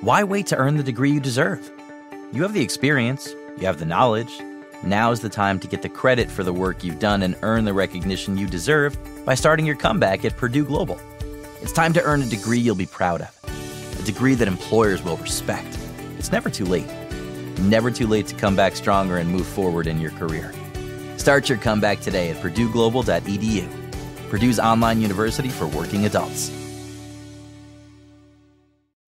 Why wait to earn the degree you deserve? You have the experience, you have the knowledge. Now is the time to get the credit for the work you've done and earn the recognition you deserve by starting your comeback at Purdue Global. It's time to earn a degree you'll be proud of, a degree that employers will respect. It's never too late. Never too late to come back stronger and move forward in your career. Start your comeback today at purdueglobal.edu, Purdue's online university for working adults.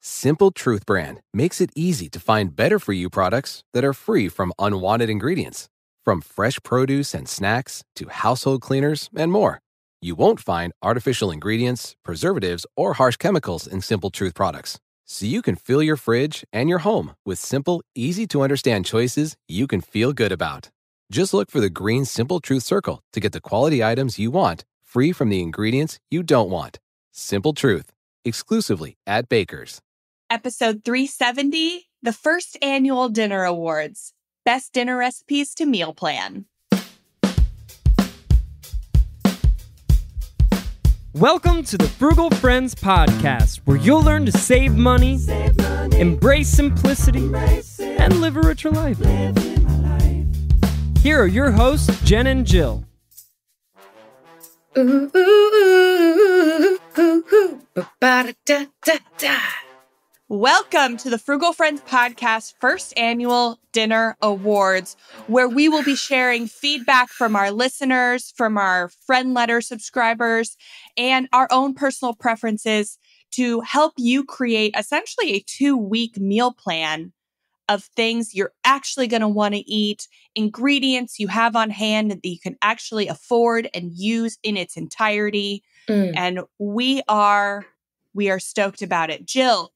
Simple Truth brand makes it easy to find better-for-you products that are free from unwanted ingredients. From fresh produce and snacks to household cleaners and more. You won't find artificial ingredients, preservatives, or harsh chemicals in Simple Truth products. So you can fill your fridge and your home with simple, easy-to-understand choices you can feel good about. Just look for the green Simple Truth circle to get the quality items you want, free from the ingredients you don't want. Simple Truth, exclusively at Baker's. Episode 370, the first annual dinner awards. Best dinner recipes to meal plan. Welcome to the Frugal Friends podcast, where you'll learn to save money, embrace simplicity, and live a richer life. Here are your hosts, Jen and Jill. Ooh, ooh, ooh, ooh, ooh, ba-da-da-da-da. Welcome to the Frugal Friends podcast first annual dinner awards, where we will be sharing feedback from our listeners, from our friend letter subscribers, and our own personal preferences to help you create essentially a 2-week meal plan of things you're actually going to want to eat, ingredients you have on hand that you can actually afford and use in its entirety. And we are stoked about it. Jill,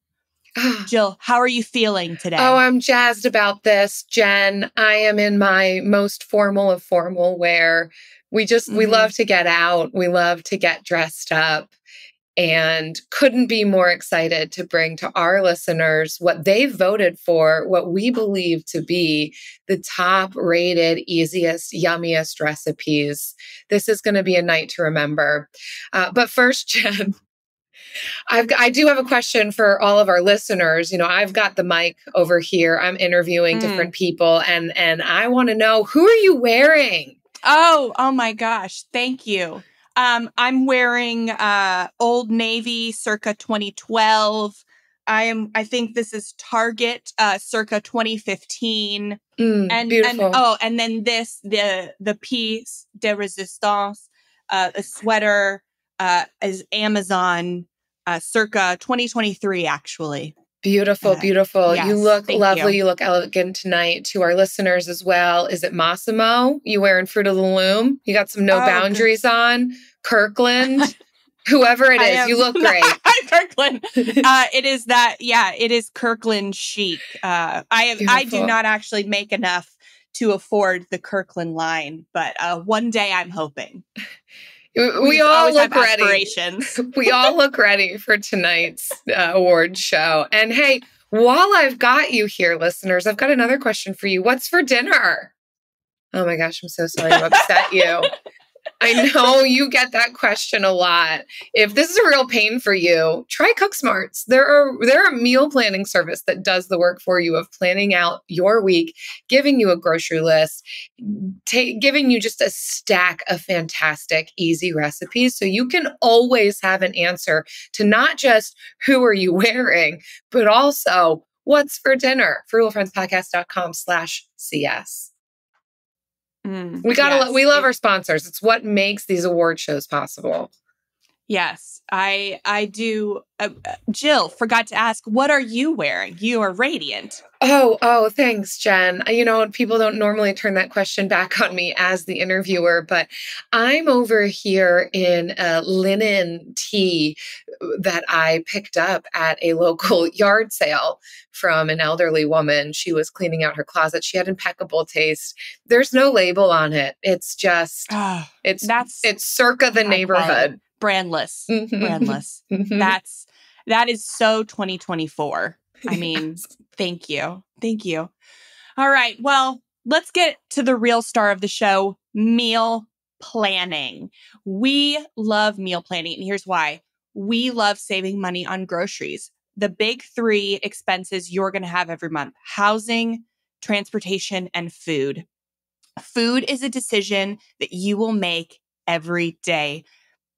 how are you feeling today? Oh, I'm jazzed about this, Jen. I am in my most formal of formal wear. We love to get out. We love to get dressed up, and couldn't be more excited to bring to our listeners what they voted for, what we believe to be the top rated, easiest, yummiest recipes. This is going to be a night to remember. But first, Jen, I do have a question for all of our listeners. You know, I've got the mic over here. I'm interviewing different people, and I want to know, who are you wearing? Oh my gosh. Thank you. I'm wearing Old Navy circa 2012. I think this is Target circa 2015. Beautiful. And then this, the piece de resistance, a sweater is Amazon circa 2023, actually. Beautiful. Yes, you look lovely. you. You look elegant tonight. To our listeners as well, is it Massimo? You wearing Fruit of the Loom? You got some No Boundaries on? Kirkland? Whoever it is, you look great. Kirkland. It is that. Yeah, it is Kirkland chic. I do not actually make enough to afford the Kirkland line, but one day I'm hoping. We all look ready. Aspirations. We all look ready for tonight's award show. And hey, while I've got you here, listeners, I've got another question for you. What's for dinner? Oh my gosh, I'm so sorry to upset you. I know you get that question a lot. If this is a real pain for you, try Cook Smarts. They're a meal planning service that does the work for you of planning out your week, giving you a grocery list, giving you just a stack of fantastic, easy recipes. So you can always have an answer to not just who are you wearing, but also what's for dinner. frugalfriendspodcast.com/CS. We love our sponsors. It's what makes these award shows possible. Yes, I do. Jill, forgot to ask, what are you wearing? You are radiant. Oh, thanks, Jen. You know, people don't normally turn that question back on me as the interviewer, but I'm over here in a linen tee that I picked up at a local yard sale from an elderly woman. She was cleaning out her closet. She had impeccable taste. There's no label on it. It's just, it's circa the neighborhood. Brandless. Brandless. That is so 2024. I mean, Thank you. All right. Well, let's get to the real star of the show, meal planning. We love meal planning, and here's why. We love saving money on groceries. the big three expenses you're going to have every month: housing, transportation, and food. Food is a decision that you will make every day,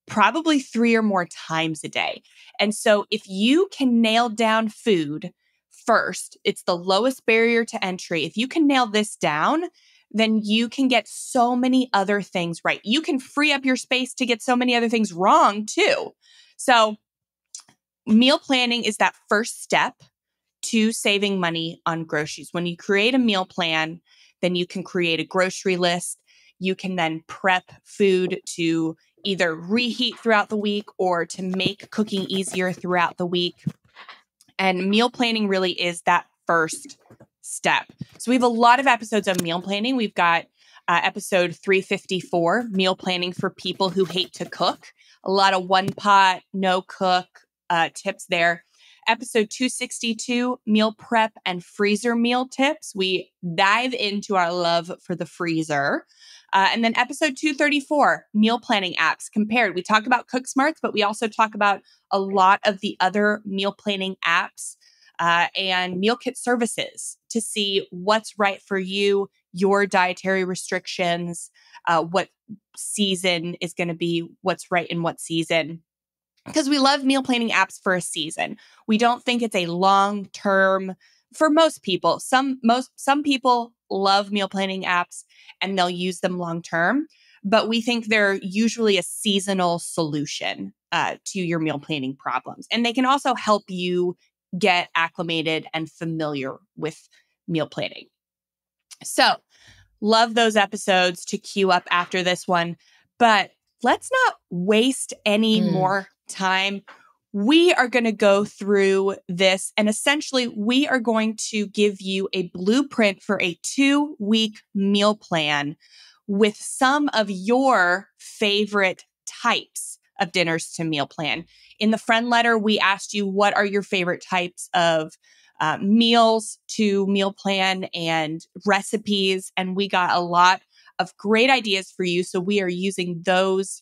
probably 3 or more times a day. And so if you can nail down food first, it's the lowest barrier to entry. If you can nail this down, then you can get so many other things right. You can free up your space to get so many other things wrong too. So meal planning is that first step to saving money on groceries. When you create a meal plan, then you can create a grocery list. You can then prep food to either reheat throughout the week or to make cooking easier throughout the week. And meal planning really is that first step. So we have a lot of episodes of meal planning. We've got episode 354, meal planning for people who hate to cook. A lot of one pot, no cook tips there. Episode 262, meal prep and freezer meal tips. We dive into our love for the freezer. And then episode 234, meal planning apps compared. We talk about Cook Smarts, but we also talk about a lot of the other meal planning apps and meal kit services to see what's right for you, your dietary restrictions, what season is going to be what's right in what season. Because we love meal planning apps for a season. We don't think it's a long-term for most people. Some people love meal planning apps and they'll use them long-term, but we think they're usually a seasonal solution to your meal planning problems. And they can also help you get acclimated and familiar with meal planning. So, love those episodes to queue up after this one, but let's not waste any more time. We are going to go through this, and essentially we are going to give you a blueprint for a 2-week meal plan with some of your favorite types of dinners to meal plan. In the friend letter, we asked you, what are your favorite types of meals to meal plan and recipes? And we got a lot of great ideas for you. So we are using those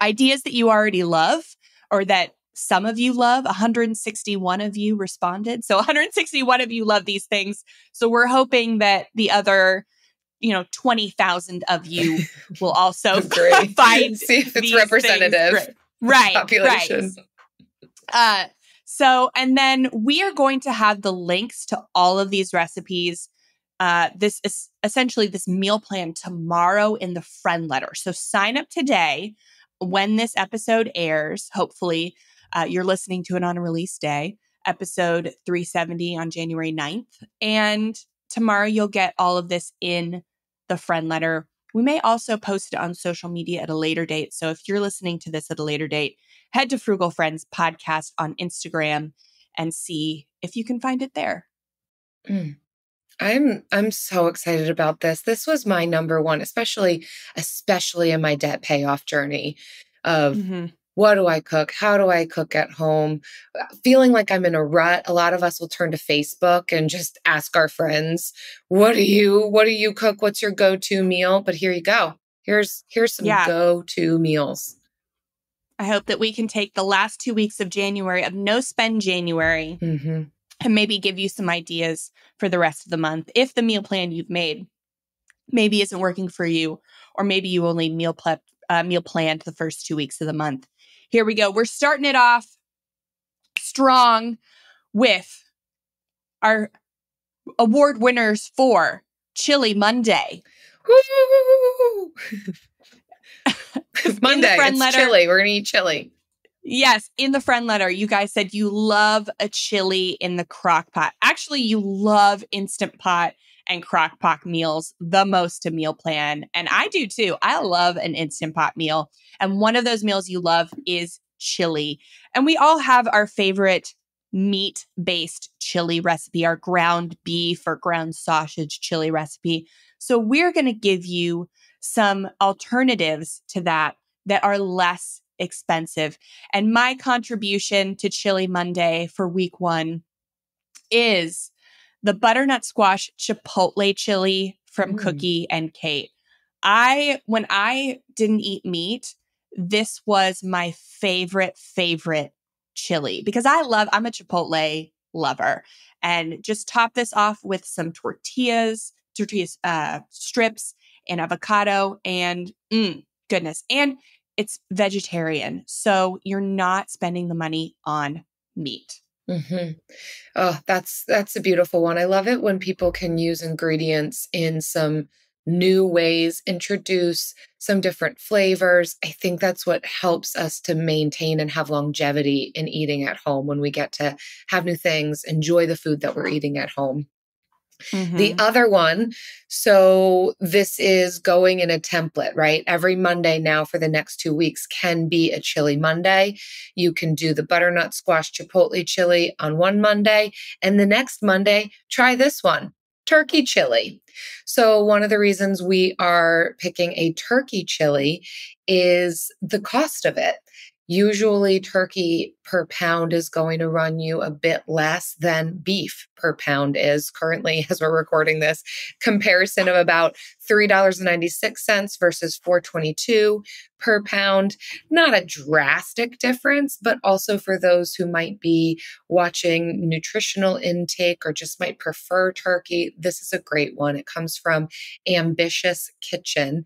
ideas that you already love, or that some of you love. 161 of you responded. So 161 of you love these things. So we're hoping that the other 20,000 of you will also find see if it's representative. Right. Population. Right. And then we are going to have the links to all of these recipes. This is essentially this meal plan tomorrow in the friend letter. So sign up today when this episode airs. Hopefully, you're listening to it on a release day, episode 370 on January 9th. And tomorrow you'll get all of this in the friend letter. We may also post it on social media at a later date. So if you're listening to this at a later date, head to Frugal Friends Podcast on Instagram and see if you can find it there. I'm so excited about this. This was my number one, especially in my debt payoff journey of what do I cook? How do I cook at home? Feeling like I'm in a rut. A lot of us will turn to Facebook and just ask our friends, what do you cook? What's your go-to meal? But here you go. Here's some go-to meals. I hope that we can take the last 2 weeks of January, of no spend January, and maybe give you some ideas for the rest of the month. If the meal plan you've made maybe isn't working for you, or maybe you only meal planned the first 2 weeks of the month. Here we go. We're starting it off strong with our award winners for Chili Monday. Woo! It's Monday. It's chili. We're going to eat chili. Yes. In the friend letter, you guys said you love a chili in the crock pot. Actually, you love Instant Pot and crock pot meals the most to meal plan. And I do too. I love an Instant Pot meal. And one of those meals you love is chili. And we all have our favorite meat-based chili recipe, our ground beef or ground sausage chili recipe. So we're going to give you some alternatives to that are less expensive. And my contribution to Chili Monday for week 1 is the butternut squash chipotle chili from Cookie and Kate. When I didn't eat meat, this was my favorite chili because I'm a Chipotle lover. And just top this off with some tortilla strips and avocado and goodness. And it's vegetarian. So you're not spending the money on meat. Mm-hmm. Oh, that's a beautiful one. I love it when people can use ingredients in some new ways, introduce some different flavors. I think that's what helps us to maintain and have longevity in eating at home when we get to have new things, enjoy the food that we're eating at home. Mm-hmm. The other one, so this is going in a template, right? Every Monday now for the next 2 weeks can be a chili Monday. You can do the butternut squash chipotle chili on one Monday, and the next Monday, try this one, turkey chili. So one of the reasons we are picking a turkey chili is the cost of it. Usually turkey per pound is going to run you a bit less than beef per pound is currently, as we're recording this, comparison of about $3.96 versus $4.22 per pound. Not a drastic difference, but also for those who might be watching nutritional intake or just might prefer turkey, this is a great one. It comes from Ambitious Kitchen.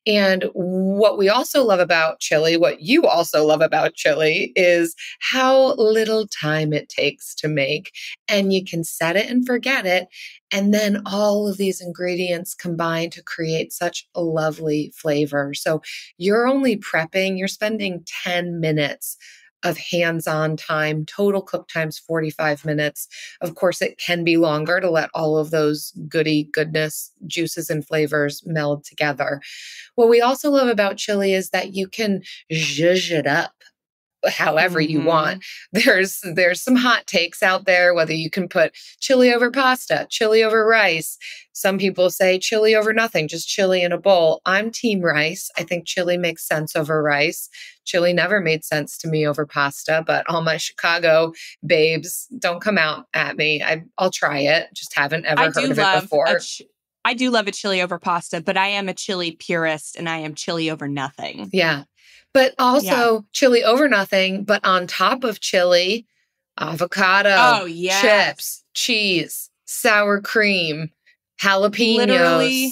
And what we also love about chili, what you also love about chili, is how little time it takes to make. And you can set it and forget it. And then all of these ingredients combine to create such a lovely flavor. So you're only prepping, you're spending 10 minutes of hands-on time. Total cook time's 45 minutes. Of course, it can be longer to let all of those goodness, juices and flavors meld together. What we also love about chili is that you can zhuzh it up however you want. There's some hot takes out there, whether you can put chili over pasta, chili over rice. Some people say chili over nothing, just chili in a bowl. I'm team rice. I think chili makes sense over rice. Chili never made sense to me over pasta, but all my Chicago babes, don't come out at me. I'll try it. Just haven't ever heard of it before. I do love a chili over pasta, but I am a chili purist and I am chili over nothing. Yeah. But also chili over nothing, but on top of chili, avocado, chips, cheese, sour cream, jalapenos. Literally,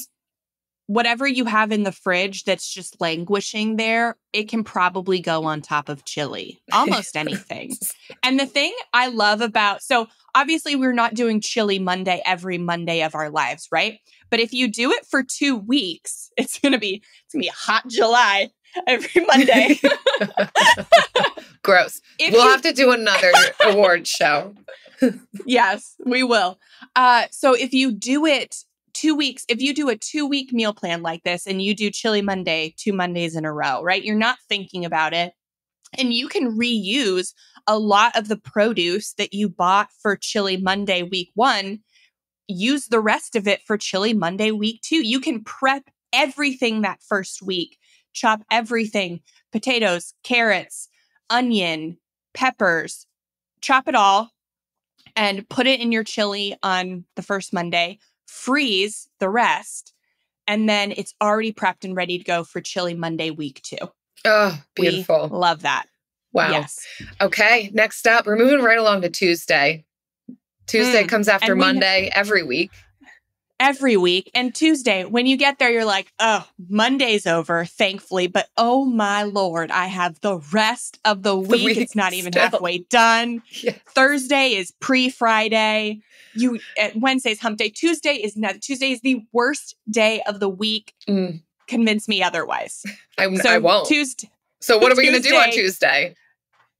whatever you have in the fridge that's just languishing there, it can probably go on top of chili. Almost anything. And the thing I love about, so obviously we're not doing chili Monday every Monday of our lives, right? But if you do it for 2 weeks, it's gonna be a hot July every Monday. Gross. We'll have to do another award show. Yes, we will. So if you do it 2 weeks, if you do a 2-week meal plan like this and you do chili Monday, 2 Mondays in a row, right? You're not thinking about it. And you can reuse a lot of the produce that you bought for chili Monday week 1, use the rest of it for chili Monday week 2. You can prep everything that first week. Chop everything, potatoes, carrots, onion, peppers, chop it all and put it in your chili on the first Monday, freeze the rest, and then it's already prepped and ready to go for chili Monday week 2. Oh, beautiful. We love that. Wow. Yes. Okay, next up, we're moving right along to Tuesday. Tuesday comes after Monday every week. Every week. And Tuesday, when you get there, you're like, oh, Monday's over, thankfully. But oh my Lord, I have the rest of the week. It's not even halfway done. Yeah. Thursday is pre-Friday. Wednesday's hump day. Tuesday is the worst day of the week. Convince me otherwise. I won't. So what are we going to do on Tuesday?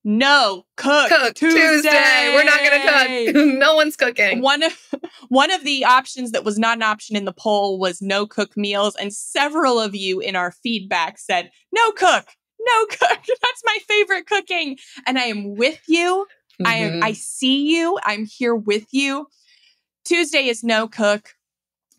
No, cook Tuesday. We're not going to cook. No one's cooking. One of the options that was not an option in the poll was no cook meals. And several of you in our feedback said, no cook. That's my favorite cooking. And I am with you. I see you. I'm here with you. Tuesday is no cook.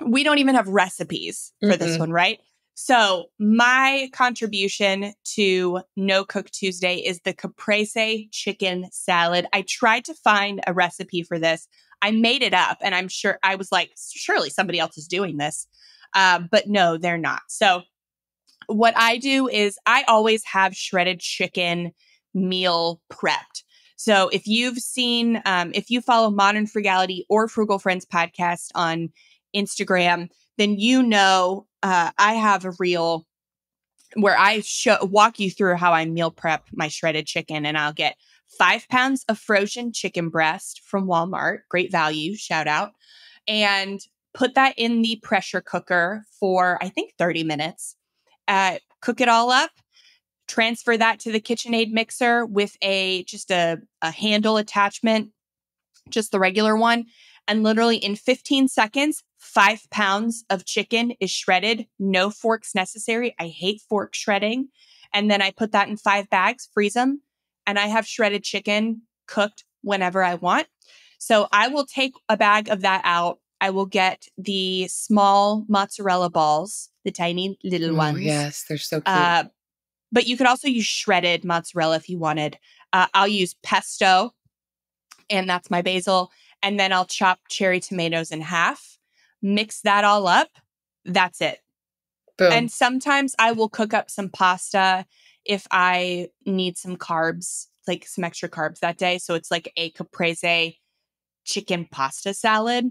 We don't even have recipes for this one, right? So my contribution to No Cook Tuesday is the caprese chicken salad. I tried to find a recipe for this. I made it up and I was like, surely somebody else is doing this. But no, they're not. So what I do is I always have shredded chicken meal prepped. So if you've seen, if you follow Modern Frugality or Frugal Friends podcast on Instagram, then you know I have a reel where I walk you through how I meal prep my shredded chicken, and I'll get 5 pounds of frozen chicken breast from Walmart. Great value, shout out. And put that in the pressure cooker for, I think, 30 minutes. Cook it all up. Transfer that to the KitchenAid mixer with just a handle attachment, just the regular one. And literally in 15 seconds, 5 pounds of chicken is shredded. No forks necessary. I hate fork shredding. And then I put that in 5 bags, freeze them, and I have shredded chicken cooked whenever I want. So I will take a bag of that out. I will get the small mozzarella balls, the tiny little ones. Yes, they're so cute. But you could also use shredded mozzarella if you wanted. I'll use pesto, and that's my basil. And then I'll chop cherry tomatoes in half, mix that all up. That's it. Boom. And sometimes I will cook up some pasta if I need some carbs, like some extra carbs that day. So it's like a caprese chicken pasta salad.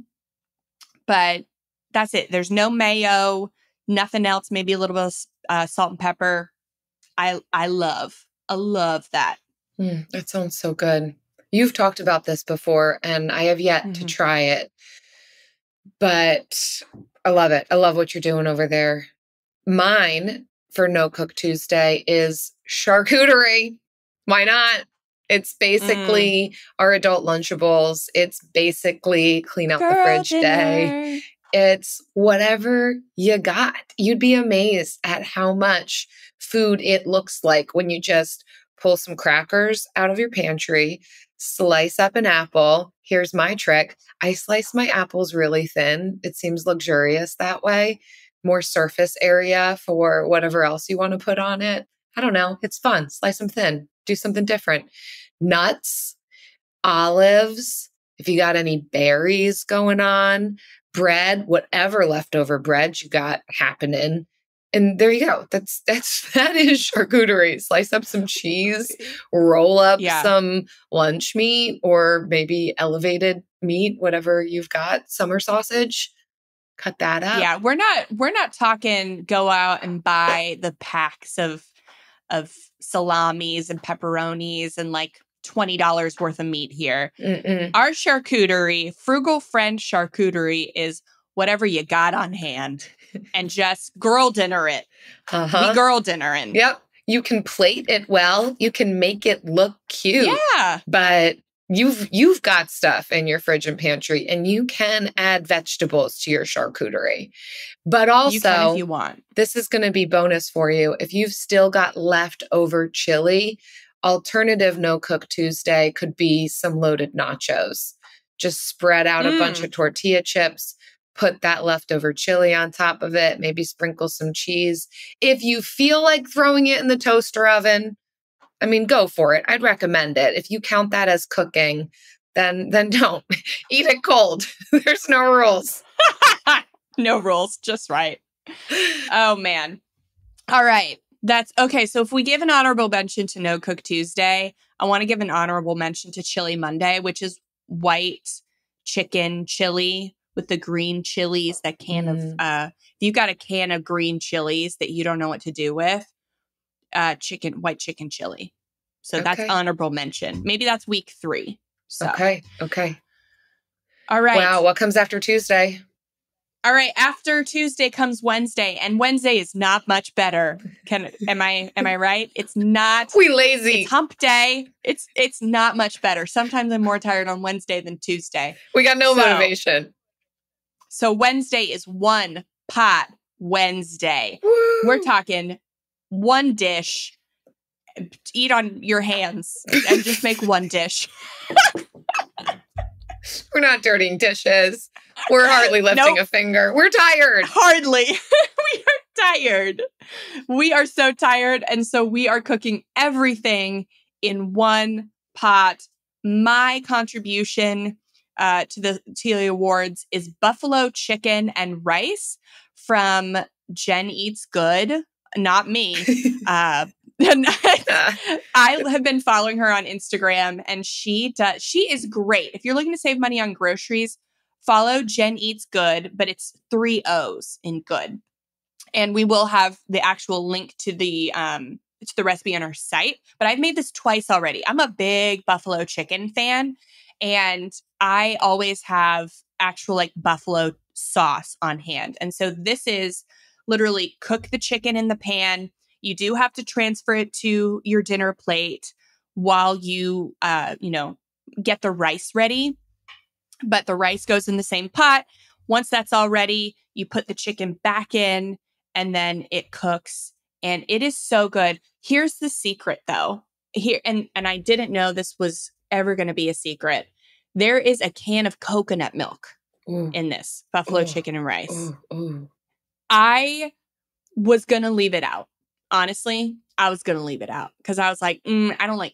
But that's it. There's no mayo, nothing else, maybe a little bit of salt and pepper. I love that. That sounds so good. You've talked about this before, and I have yet to try it, but I love it. I love what you're doing over there. Mine for No Cook Tuesday is charcuterie. Why not? It's basically our adult Lunchables. It's basically clean out the fridge day. It's whatever you got. You'd be amazed at how much food it looks like when you just pull some crackers out of your pantry, slice up an apple. Here's my trick. I slice my apples really thin. It seems luxurious that way. More surface area for whatever else you want to put on it. I don't know. It's fun. Slice them thin. Do something different. Nuts, olives, if you got any berries going on, bread, whatever leftover bread you got happening. And there you go. That is charcuterie. Slice up some cheese, roll up some lunch meat or maybe elevated meat, whatever you've got, summer sausage. Cut that up. Yeah, we're not talking go out and buy the packs of salamis and pepperonis and like $20 worth of meat here. Our charcuterie, Frugal Friend charcuterie, is whatever you got on hand and just girl dinner it. We girl dinnering. Yep. You can plate it well. You can make it look cute. Yeah. But you've got stuff in your fridge and pantry, and you can add vegetables to your charcuterie. But also, you can if you want. This is going to be bonus for you. If you've still got leftover chili, alternative No Cook Tuesday could be some loaded nachos. Just spread out a bunch of tortilla chips, put that leftover chili on top of it, maybe sprinkle some cheese. If you feel like throwing it in the toaster oven, I mean, go for it. I'd recommend it. If you count that as cooking, then don't. Eat it cold. There's no rules. No rules. Just right. Oh, man. All right. That's okay. So if we give an honorable mention to No Cook Tuesday, I want to give an honorable mention to Chili Monday, which is white chicken chili with the green chilies, that can of, if you got a can of green chilies that you don't know what to do with, white chicken chili. So that's honorable mention. Maybe that's week 3. So. Okay. All right. Wow. What comes after Tuesday? All right. After Tuesday comes Wednesday, and Wednesday is not much better. Am I right? It's not. We lazy. It's hump day. It's not much better. Sometimes I'm more tired on Wednesday than Tuesday. We got no motivation. So Wednesday is one pot Wednesday. Woo! We're talking one dish. Eat on your hands and just make one dish. We're not dirtying dishes. We're hardly lifting a finger. We're tired. Hardly. We are tired. We are so tired. And so we are cooking everything in one pot. My contribution to the awards is buffalo chicken and rice from Jen Eats Good. Not me. I have been following her on Instagram, and she is great. If you're looking to save money on groceries, follow Jen Eats Good, but it's 3 O's in good. And we will have the actual link to the recipe on our site. But I've made this twice already. I'm a big buffalo chicken fan, and I always have actual like buffalo sauce on hand. And so this is literally cook the chicken in the pan. You do have to transfer it to your dinner plate while you, get the rice ready. But the rice goes in the same pot. Once that's all ready, you put the chicken back in, and then it cooks. And it is so good. Here's the secret, though. And I didn't know this was ever going to be a secret. There is a can of coconut milk in this buffalo chicken and rice. I was going to leave it out. Honestly, I was going to leave it out because I was like, I don't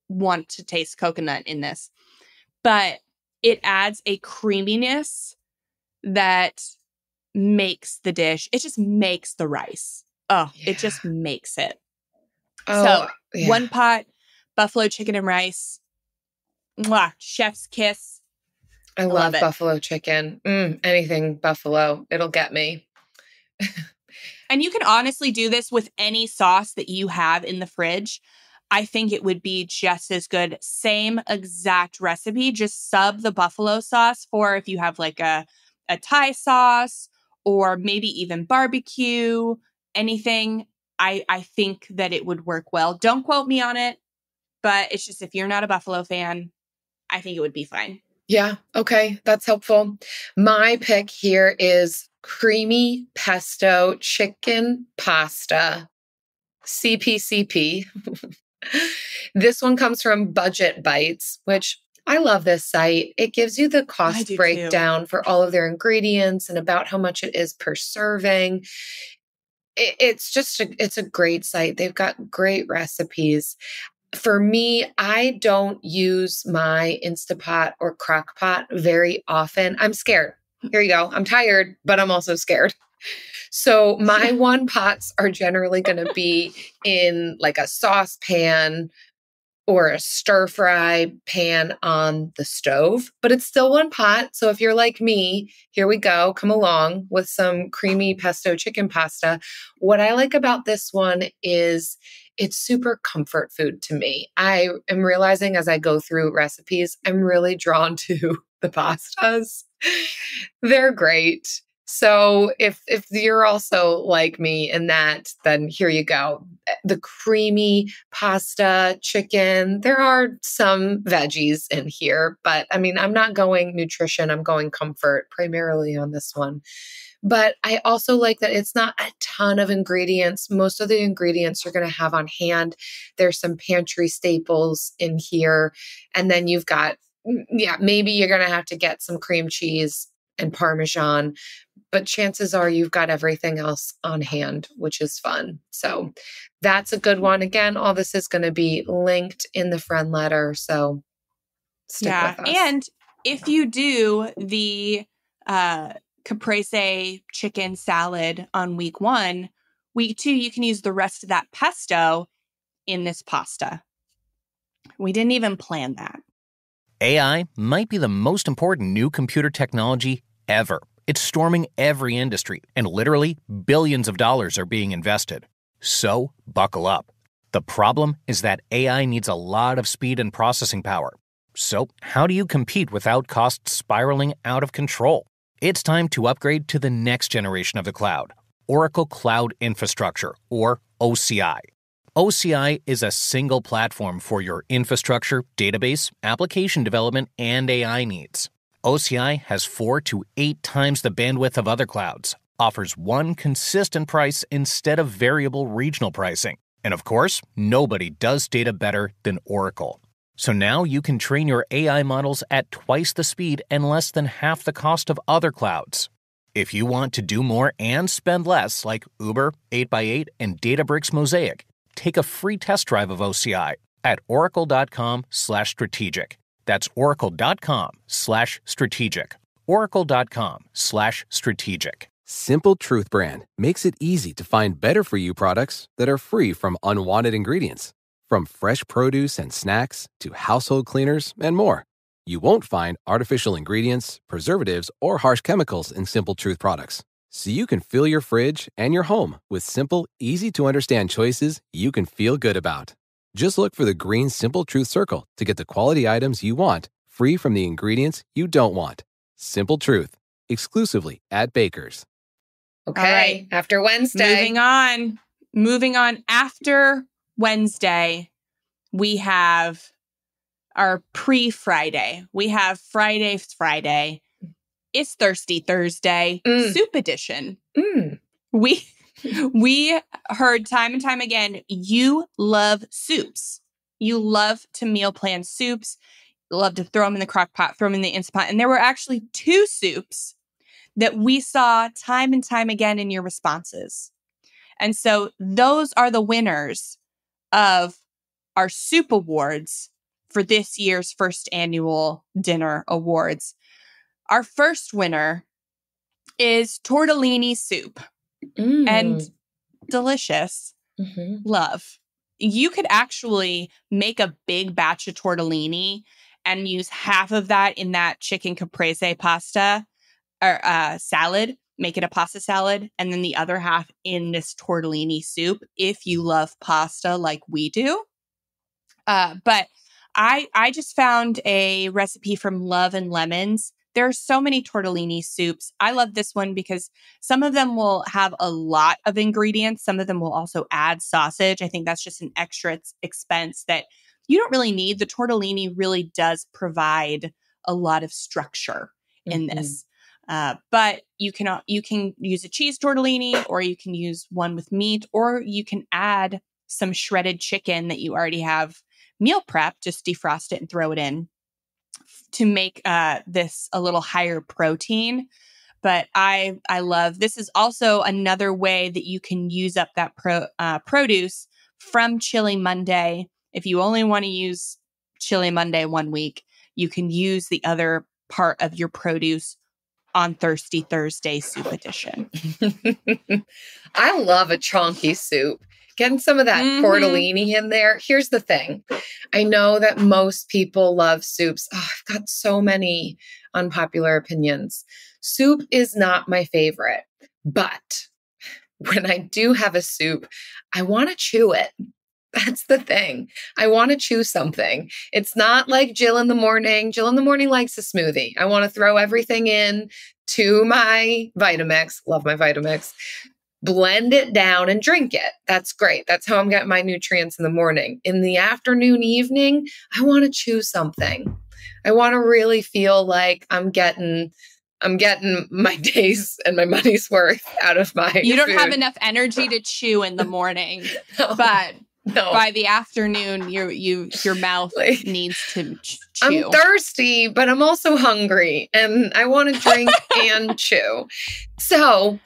want to taste coconut in this. But it adds a creaminess that makes the dish. It just makes the rice. It just makes it. One pot, buffalo chicken and rice. Mwah, chef's kiss. I love buffalo chicken. Anything buffalo, it'll get me. And you can honestly do this with any sauce that you have in the fridge. I think it would be just as good. Same exact recipe, just sub the buffalo sauce for if you have like a Thai sauce or maybe even barbecue, anything. I think that it would work well. Don't quote me on it, but it's just if you're not a buffalo fan, I think it would be fine. Yeah. Okay. That's helpful. My pick here is creamy pesto chicken pasta, CPCP. This one comes from Budget Bites, which I love this site. It gives you the cost breakdown for all of their ingredients and about how much it is per serving. It's a great site. They've got great recipes. For me, I don't use my Instapot or Crock-Pot very often. I'm scared. Here you go. I'm tired, but I'm also scared. So my one pots are generally going to be in like a saucepan or a stir fry pan on the stove, but it's still one pot. So if you're like me, here we go. Come along with some creamy pesto chicken pasta. What I like about this one is it's super comfort food to me. I am realizing as I go through recipes, I'm really drawn to the pastas. They're great. So if you're also like me in that, then here you go. The creamy pasta, chicken, there are some veggies in here, but I mean, I'm not going nutrition, I'm going comfort primarily on this one. But I also like that it's not a ton of ingredients. Most of the ingredients you're going to have on hand. There's some pantry staples in here. And then you've got, maybe you're going to have to get some cream cheese and Parmesan, but chances are you've got everything else on hand, which is fun. So that's a good one. Again, all this is going to be linked in the friend letter. So stick with us. And if you do the caprese chicken salad on week 1, week 2, you can use the rest of that pesto in this pasta. We didn't even plan that. AI might be the most important new computer technology ever. It's storming every industry, and literally billions of dollars are being invested. So, buckle up. The problem is that AI needs a lot of speed and processing power. So, how do you compete without costs spiraling out of control? It's time to upgrade to the next generation of the cloud, Oracle Cloud Infrastructure, or OCI. OCI is a single platform for your infrastructure, database, application development, and AI needs. OCI has 4 to 8 times the bandwidth of other clouds, offers one consistent price instead of variable regional pricing. And of course, nobody does data better than Oracle. So now you can train your AI models at twice the speed and less than half the cost of other clouds. If you want to do more and spend less, like Uber, 8x8, and Databricks Mosaic, take a free test drive of OCI at oracle.com/strategic. That's oracle.com/strategic. oracle.com/strategic. Simple Truth brand makes it easy to find better-for-you products that are free from unwanted ingredients. From fresh produce and snacks to household cleaners and more. You won't find artificial ingredients, preservatives, or harsh chemicals in Simple Truth products. So you can fill your fridge and your home with simple, easy-to-understand choices you can feel good about. Just look for the green Simple Truth circle to get the quality items you want, free from the ingredients you don't want. Simple Truth, exclusively at Baker's. Okay, All right. after Wednesday. Moving on. After Wednesday, we have our pre-Friday. We have Friday. It's Thirsty Thursday, Soup Edition. We heard time and time again, you love soups. You love to meal plan soups. You love to throw them in the crock pot, throw them in the Instant Pot. And there were actually 2 soups that we saw time and time again in your responses. And so those are the winners of our soup awards for this year's first annual dinner awards. Our first winner is tortellini soup. And delicious. Love. You could actually make a big batch of tortellini and use half of that in that chicken caprese pasta or salad, make it a pasta salad, and then the other half in this tortellini soup if you love pasta like we do. But I just found a recipe from Love and Lemons. There are so many tortellini soups. I love this one because some of them will have a lot of ingredients. Some of them will also add sausage. I think that's just an extra expense that you don't really need. The tortellini really does provide a lot of structure in this. But you can use a cheese tortellini, or you can use one with meat, or you can add some shredded chicken that you already have meal prep, just defrost it and throw it in to make this a little higher protein. But I love, this is also another way that you can use up that produce from Chili Monday. If you only want to use Chili Monday one week, you can use the other part of your produce on Thirsty Thursday Soup Edition. I love a chonky soup. Getting some of that tortellini in there. Here's the thing. I know that most people love soups. Oh, I've got so many unpopular opinions. Soup is not my favorite, but when I do have a soup, I want to chew it. That's the thing. I want to chew something. It's not like Jill in the morning. Jill in the morning likes a smoothie. I want to throw everything in to my Vitamix. Love my Vitamix. Blend it down and drink it. That's great. That's how I'm getting my nutrients in the morning. In the afternoon, evening, I want to chew something. I want to really feel like I'm getting my days and my money's worth out of my You don't food. have enough energy to chew in the morning, but by the afternoon, your mouth needs to chew. I'm thirsty, but I'm also hungry, and I want to drink and chew. So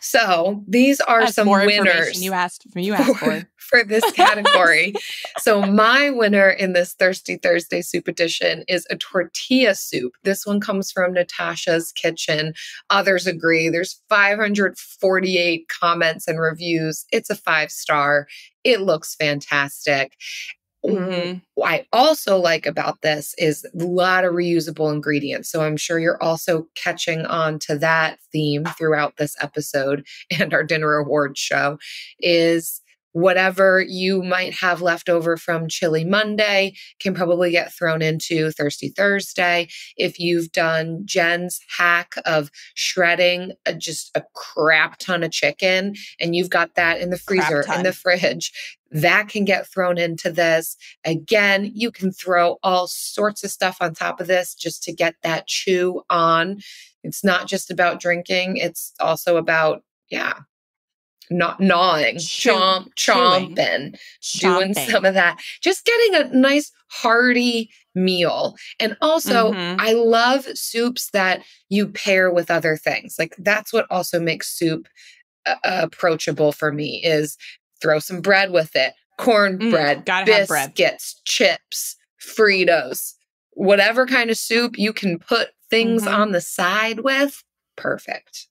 these are That's some more winners you asked for this category. So my winner in this Thirsty Thursday Soup Edition is a tortilla soup. This one comes from Natasha's Kitchen. Others agree. There's 548 comments and reviews. It's a 5-star. It looks fantastic. What I also like about this is a lot of reusable ingredients. So I'm sure you're also catching on to that theme throughout this episode and our dinner awards show is whatever you might have left over from Chili Monday can probably get thrown into Thirsty Thursday. If you've done Jen's hack of shredding just a crap ton of chicken and you've got that in the freezer, in the fridge, that can get thrown into this. Again, you can throw all sorts of stuff on top of this just to get that chew on. It's not just about drinking. It's also about, not gnawing, chomping, doing some of that. Just getting a nice hearty meal. And also, I love soups that you pair with other things. Like that's what also makes soup approachable for me is throw some bread with it, cornbread, biscuits, chips, Fritos, whatever kind of soup you can put things on the side with. Perfect.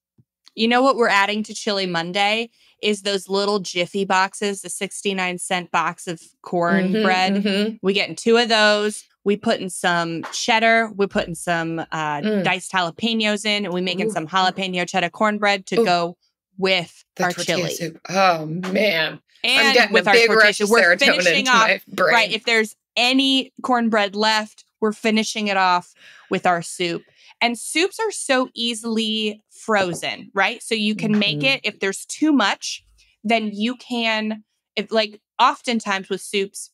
You know what we're adding to Chili Monday is those little Jiffy boxes, the 69-cent box of cornbread. We get in 2 of those. We put in some cheddar. We put in some diced jalapenos in, and we make in some jalapeno cheddar cornbread to go with the our tortilla chili. Soup. Oh, man. And I'm getting with a big our rush of we're serotonin finishing into off, my brain. right, if there's any cornbread left, we're finishing it off with our soup. And soups are so easily frozen, right? So you can make it, if there's too much, then you can, oftentimes with soups,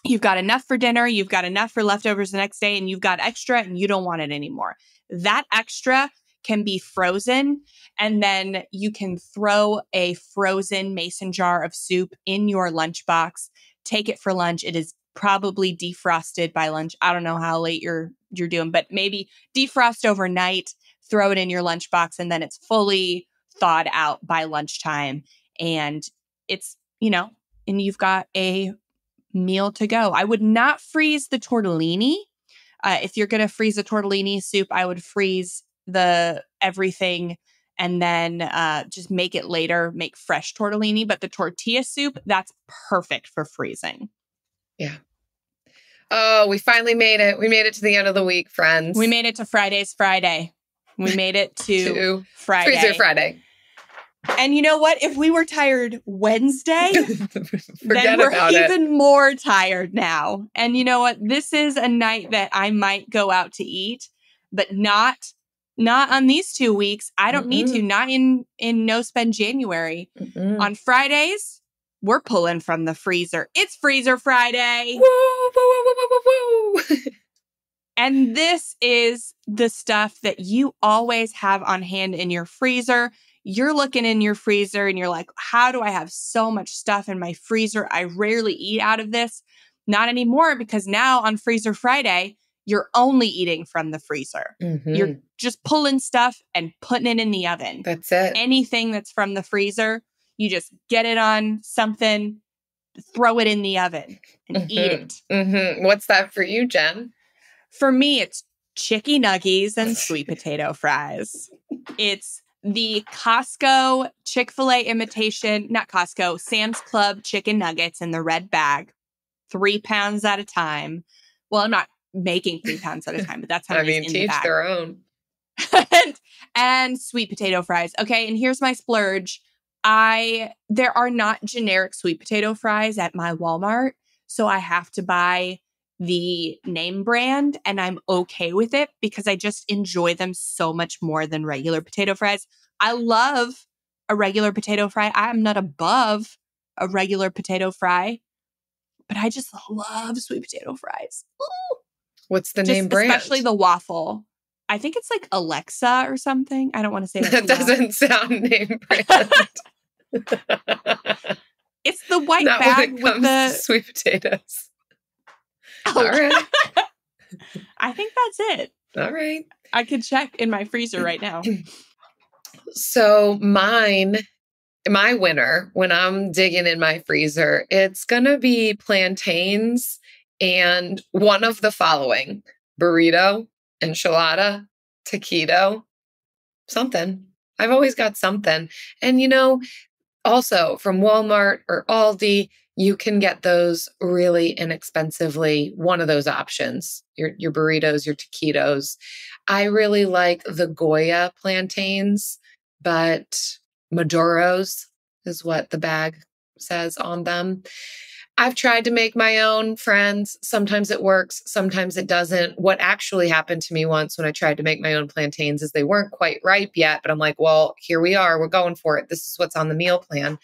you've got enough for dinner, you've got enough for leftovers the next day, and you've got extra and you don't want it anymore. That extra can be frozen, and then you can throw a frozen mason jar of soup in your lunchbox, take it for lunch. It is probably defrosted by lunch. I don't know how late you're doing, but maybe defrost overnight, throw it in your lunchbox, and then it's fully thawed out by lunchtime. And it's, and you've got a meal to go. I would not freeze the tortellini. If you're going to freeze a tortellini soup, I would freeze the everything and then just make it later, make fresh tortellini. But the tortilla soup, that's perfect for freezing. Yeah. Oh, we finally made it. We made it to the end of the week, friends. We made it to Friday's Friday. We made it to Friday. Freezer Friday. And you know what? If we were tired Wednesday, then we're even more tired now. And you know what? This is a night that I might go out to eat, but not on these 2 weeks. I don't need to. Not in No Spend January. On Fridays, we're pulling from the freezer. It's Freezer Friday. Woo, woo, woo, woo, woo, woo. And this is the stuff that you always have on hand in your freezer. You're looking in your freezer and you're like, how do I have so much stuff in my freezer? I rarely eat out of this. Not anymore, because now on Freezer Friday, you're only eating from the freezer. You're just pulling stuff and putting it in the oven. That's it. Anything that's from the freezer, you just get it on something, throw it in the oven and eat it. What's that for you, Jen? For me, it's chicky nuggies and sweet potato fries. It's the Costco Chick-fil-A imitation, not Costco, Sam's Club chicken nuggets in the red bag, 3 pounds at a time. Well, I'm not making 3 pounds at a time, but that's how many in the bag. Teach their own. and sweet potato fries. Okay, and here's my splurge. There are not generic sweet potato fries at my Walmart, so I have to buy the name brand, and I'm okay with it because I just enjoy them so much more than regular potato fries. I love a regular potato fry. I'm not above a regular potato fry, but I just love sweet potato fries. Ooh. What's the name brand? Especially the waffle. I think it's like Alexa or something. I don't want to say that. That doesn't sound name brand. It's the white Not bag when it with comes the to sweet potatoes. Oh. All right. I think that's it. All right. I could check in my freezer right now. So my winner, when I'm digging in my freezer, it's going to be plantains and one of the following: burrito, enchilada, taquito, something. I've always got something. And, also from Walmart or Aldi, you can get those really inexpensively. One of those options, your burritos, your taquitos. I really like the Goya plantains, but Maduros is what the bag says on them. I've tried to make my own, friends. Sometimes it works, sometimes it doesn't. What actually happened to me once when I tried to make my own plantains is they weren't quite ripe yet, but I'm like, well, here we are. We're going for it. This is what's on the meal plan.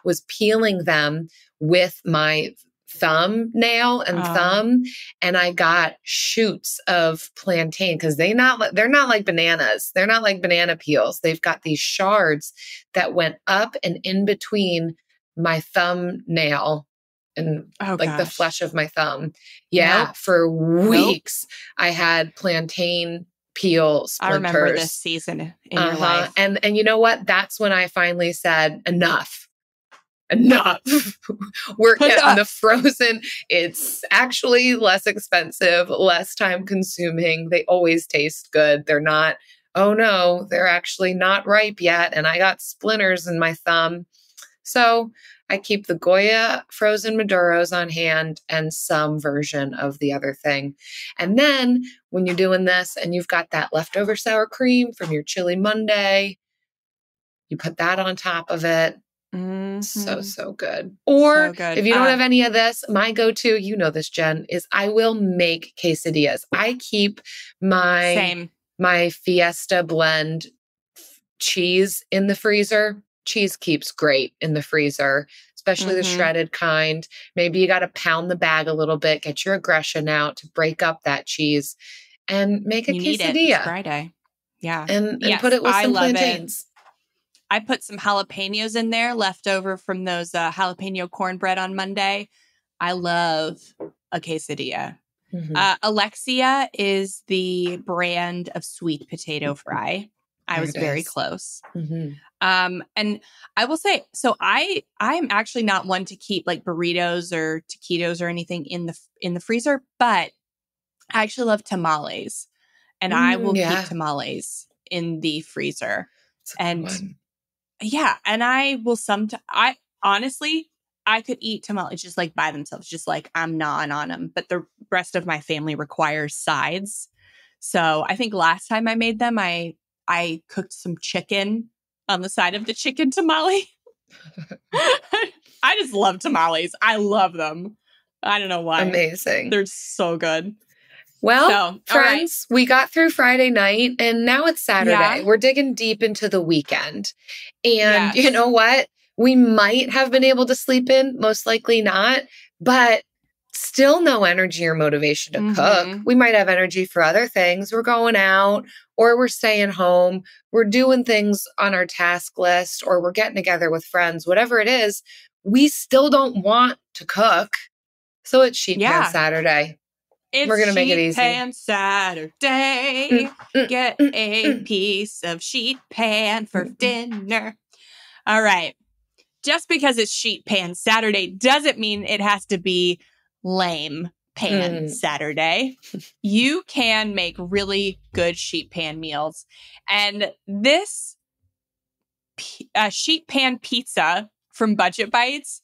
Was peeling them with my thumbnail and thumb, and I got shoots of plantain because they're not like bananas. They're not like banana peels. They've got these shards that went up and in between my thumbnail and the flesh of my thumb. Yeah, nope. For weeks I had plantain peel splinters. I remember this season in your life. And you know what? That's when I finally said, enough. We're getting the frozen. It's actually less expensive, less time consuming. They always taste good. They're not oh no, they're actually not ripe yet. And I got splinters in my thumb. So I keep the Goya frozen Maduros on hand and some version of the other thing. And then when you're doing this and you've got that leftover sour cream from your Chili Monday, you put that on top of it. So good. Or So good. if you don't have any of this, my go-to, you know this, Jen, is I will make quesadillas. I keep my Fiesta blend cheese in the freezer. Cheese keeps great in the freezer, especially the shredded kind. Maybe you got to pound the bag a little bit, get your aggression out to break up that cheese and make a you quesadilla. Need it. It's Friday. Yeah. And put it with some plantains. I put some jalapenos in there, left over from those jalapeno cornbread on Monday. I love a quesadilla. Alexia is the brand of sweet potato fry. I was very close. And I will say, so I am actually not one to keep like burritos or taquitos or anything in the freezer, but I actually love tamales, and I will keep tamales in the freezer. And yeah, and I will I honestly, I could eat tamales just like by themselves, just like I'm gnawing on them. But the rest of my family requires sides. So I think last time I made them, I cooked some chicken on the side of the chicken tamale. I just love tamales. I love them. I don't know why. Amazing. They're so good. Well, friends, we got through Friday night and now it's Saturday. Yeah. We're digging deep into the weekend. And you know what? We might have been able to sleep in, most likely not, but still no energy or motivation to cook. We might have energy for other things. We're going out or we're staying home. We're doing things on our task list or we're getting together with friends, whatever it is. We still don't want to cook. So it's Sheet Pan Saturday. We're going to make it easy. Sheet Pan Saturday. Get a piece of sheet pan for dinner. All right. Just because it's Sheet Pan Saturday doesn't mean it has to be lame pan Saturday. You can make really good sheet pan meals. And this sheet pan pizza from Budget Bites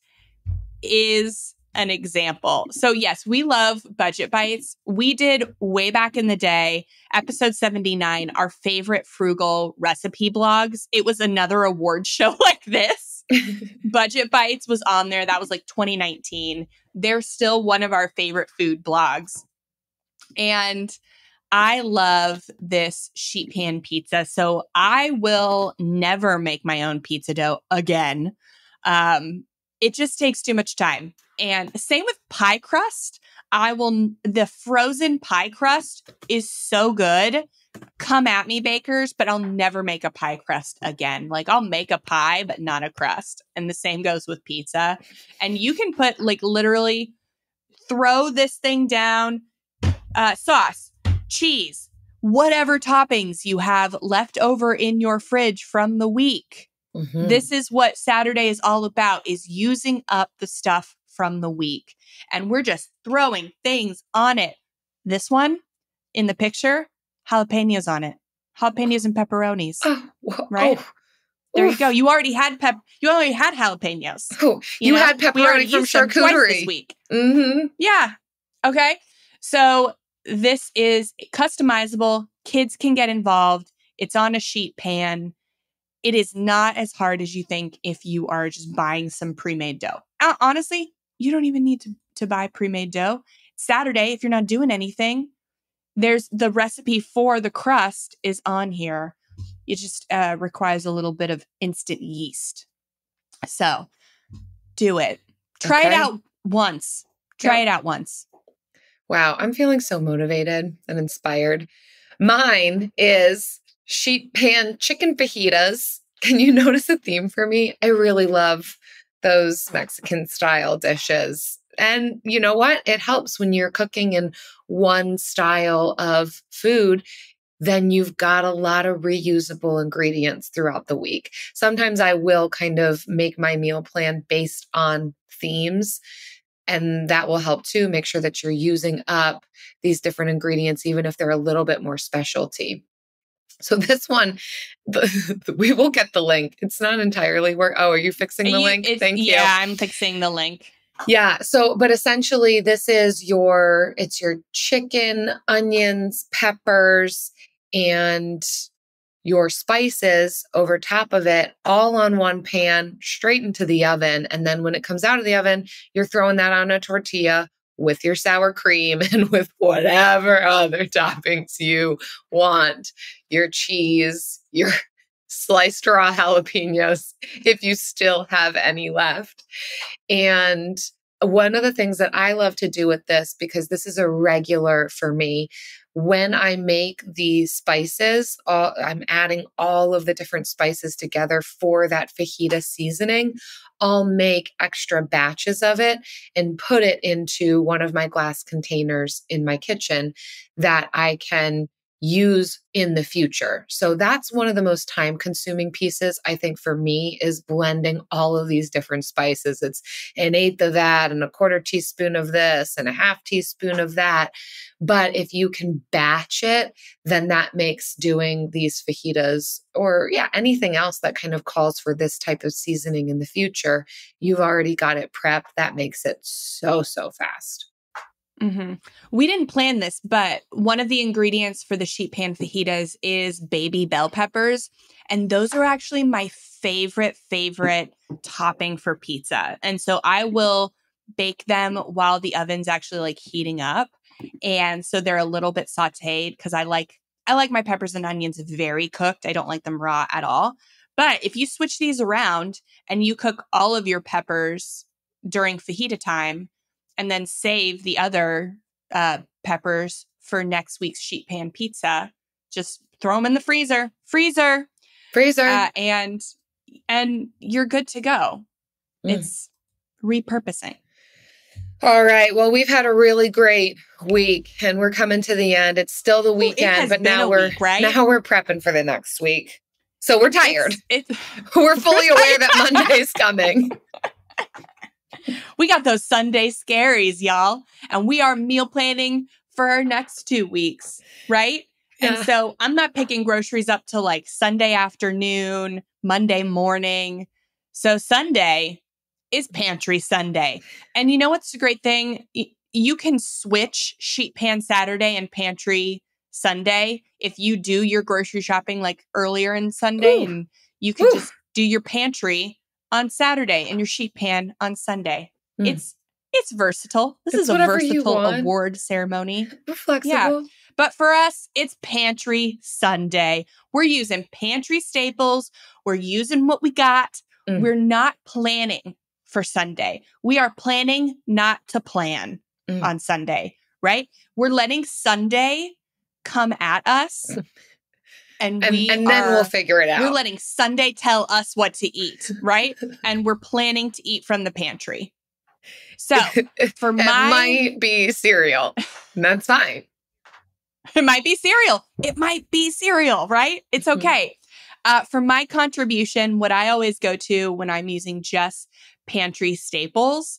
is an example. So yes, we love Budget Bites. We did way back in the day, episode 79, our favorite frugal recipe blogs. It was another award show like this. Budget Bites was on there. That was like 2019. They're still one of our favorite food blogs. And I love this sheet pan pizza. So I will never make my own pizza dough again. It just takes too much time. And same with pie crust. The frozen pie crust is so good. Come at me, bakers, but I'll never make a pie crust again. Like I'll make a pie, but not a crust. And the same goes with pizza. And you can put like literally throw this thing down, sauce, cheese, whatever toppings you have left over in your fridge from the week. This is what Saturday is all about, is using up the stuff from the week. And we're just throwing things on it. This one in the picture, jalapenos on it. Jalapenos and pepperonis. Right? There you go. You already had jalapenos. Oh, you had pepperoni from charcuterie this week. Yeah. Okay. So this is customizable. Kids can get involved. It's on a sheet pan. It is not as hard as you think if you are just buying some pre-made dough. Honestly, you don't even need to buy pre-made dough. Saturday, if you're not doing anything, there's the recipe for the crust is on here. It just requires a little bit of instant yeast. So do it. Try it out once. Try it out once. Wow, I'm feeling so motivated and inspired. Mine is sheet pan chicken fajitas. Can you notice a theme for me? I really love those Mexican style dishes. And you know what? It helps when you're cooking in one style of food, then you've got a lot of reusable ingredients throughout the week. Sometimes I will kind of make my meal plan based on themes, and that will help too. Make sure that you're using up these different ingredients, even if they're a little bit more specialty. So this one, we will get the link. It's not entirely work. Oh, are you fixing the link? Thank you. Yeah, I'm fixing the link. Yeah. So, but essentially this is it's your chicken, onions, peppers, and your spices over top of it, all on one pan, straight into the oven. And then when it comes out of the oven, you're throwing that on a tortilla with your sour cream and with whatever other toppings you want, your cheese, your sliced raw jalapenos, if you still have any left. And one of the things that I love to do with this, because this is a regular for me, when I make the spices, I'm adding all of the different spices together for that fajita seasoning. I'll make extra batches of it and put it into one of my glass containers in my kitchen that I can use in the future. So that's one of the most time-consuming pieces, I think, for me, is blending all of these different spices. It's an eighth of that and a quarter teaspoon of this and a half teaspoon of that. But if you can batch it, then that makes doing these fajitas or anything else that kind of calls for this type of seasoning in the future, you've already got it prepped. That makes it so fast. Mm-hmm. We didn't plan this, but one of the ingredients for the sheet pan fajitas is baby bell peppers. And those are actually my favorite topping for pizza. And so I will bake them while the oven's actually like heating up. And so they're a little bit sauteed because I like my peppers and onions very cooked. I don't like them raw at all. But if you switch these around and you cook all of your peppers during fajita time, and then save the other peppers for next week's sheet pan pizza, just throw them in the freezer, and you're good to go. It's repurposing. All right. Well, we've had a really great week and we're coming to the end. It's still the weekend, but now we're prepping for the next week. So we're tired. We're fully aware that Monday's coming. We got those Sunday scaries, y'all. And we are meal planning for our next 2 weeks, right? Yeah. And so I'm not picking groceries up till like Sunday afternoon, Monday morning. So Sunday is Pantry Sunday. And you know what's a great thing? You can switch sheet pan Saturday and Pantry Sunday if you do your grocery shopping like earlier in Sunday. Ooh. And you can just do your pantry on Saturday and your sheet pan on Sunday. It's versatile. This is a versatile award ceremony. We're flexible. Yeah. But for us, it's Pantry Sunday. We're using pantry staples. We're using what we got. We're not planning for Sunday. We are planning not to plan on Sunday, right? We're letting Sunday come at us. And then we'll figure it out. We're letting Sunday tell us what to eat, right? And we're planning to eat from the pantry. So it might be cereal. That's fine. It might be cereal. It might be cereal, right? It's okay. For my contribution, what I always go to when I'm using just pantry staples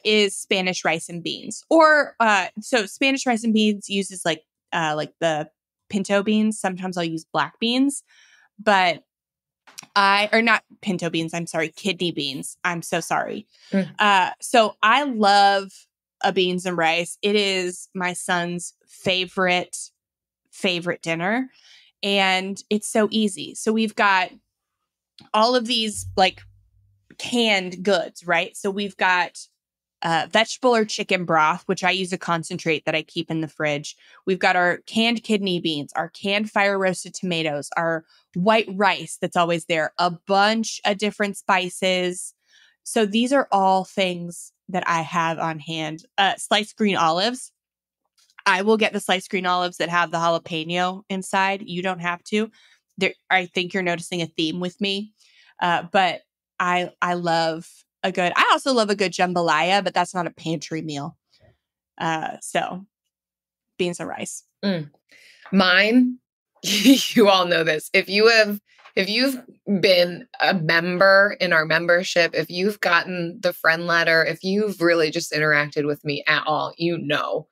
is Spanish rice and beans. Or so Spanish rice and beans uses like the pinto beans. Sometimes I'll use black beans, but or not pinto beans. I'm sorry, kidney beans. I'm so sorry. So I love a beans and rice. It is my son's favorite dinner. And it's so easy. So we've got all of these like canned goods, right? So we've got vegetable or chicken broth, which I use a concentrate that I keep in the fridge. We've got our canned kidney beans, our canned fire roasted tomatoes, our white rice that's always there, a bunch of different spices. So these are all things that I have on hand. Sliced green olives. I will get the sliced green olives that have the jalapeno inside. You don't have to. I think you're noticing a theme with me. But I love I also love a good jambalaya, but that's not a pantry meal. So beans and rice. Mine, you all know this. If you've been a member in our membership, if you've gotten the friend letter, if you've really just interacted with me at all, you know,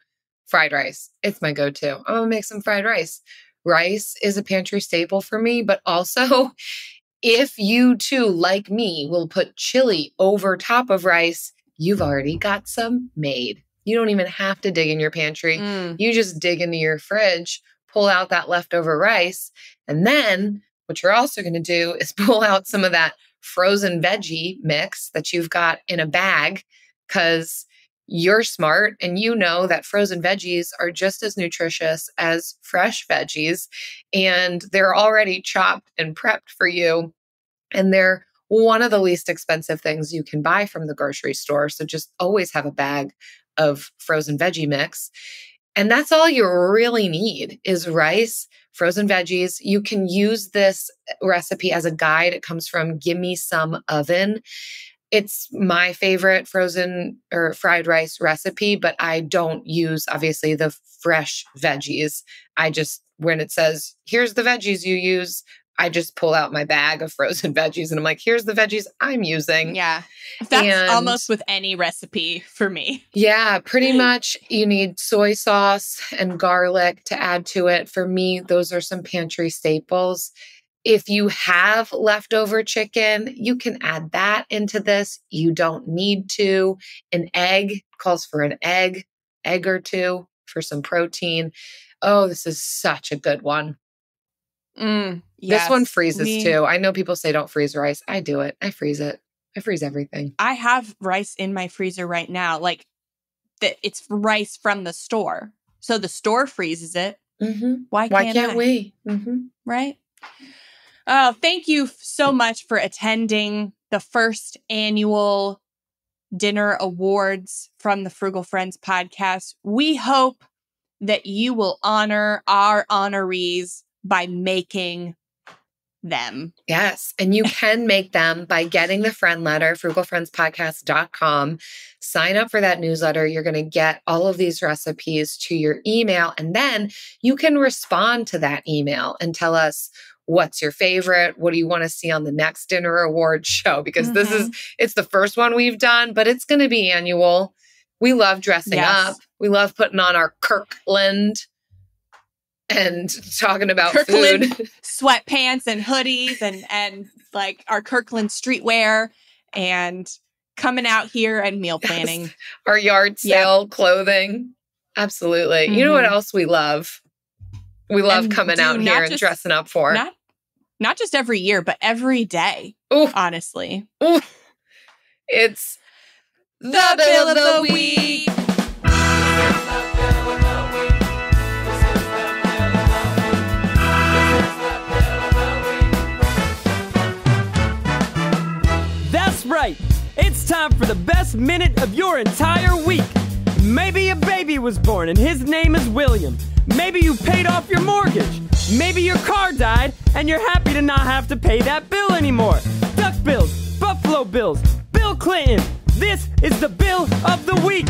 fried rice. It's my go-to. I'm going to make some fried rice. rice is a pantry staple for me, but also if you too, like me, will put chili over top of rice, you've already got some made. You don't even have to dig in your pantry. You just dig into your fridge, pull out that leftover rice, and then what you're also going to do is pull out some of that frozen veggie mix that you've got in a bag, because you're smart and you know that frozen veggies are just as nutritious as fresh veggies, and they're already chopped and prepped for you. And they're one of the least expensive things you can buy from the grocery store. So just always have a bag of frozen veggie mix. And that's all you really need is rice, frozen veggies. You can use this recipe as a guide. It comes from Gimme Some Oven. It's my favorite frozen or fried rice recipe, but I don't use, obviously, the fresh veggies. I just, when it says, here's the veggies you use, I just pull out my bag of frozen veggies and I'm like, here's the veggies I'm using. Yeah. That's almost with any recipe for me. Yeah, pretty much. You need soy sauce and garlic to add to it. For me, those are some pantry staples. If you have leftover chicken, you can add that into this. You don't need to. An egg calls for an egg or two for some protein. Oh, this is such a good one. Yes. This one freezes too. I know people say don't freeze rice. I do it. I freeze it. I freeze everything. I have rice in my freezer right now. Like, it's rice from the store. So the store freezes it. Mm-hmm. Why can't we? Mm-hmm. Right? Oh, thank you so much for attending the first annual dinner awards from the Frugal Friends podcast. We hope that you will honor our honorees by making them. Yes. And you can make them by getting the friend letter, frugalfriendspodcast.com. Sign up for that newsletter. You're going to get all of these recipes to your email. And then you can respond to that email and tell us what's your favorite. What do you want to see on the next dinner award show? Because it's the first one we've done, but it's going to be annual. We love dressing up. We love putting on our Kirkland and talking about Kirkland food. Sweatpants and hoodies and like our Kirkland streetwear and coming out here and meal planning. Yes. Our yard sale clothing. Absolutely. You know what else we love? We love coming out here and dressing up for. Not just every year, but every day. Ooh. Honestly. Ooh. It's the Bill of the Week. That's right. It's time for the best minute of your entire week. Maybe a baby was born and his name is William. Maybe you paid off your mortgage. Maybe your car died and you're happy to not have to pay that bill anymore. Duck bills, Buffalo Bills, Bill Clinton. This is the Bill of the Week.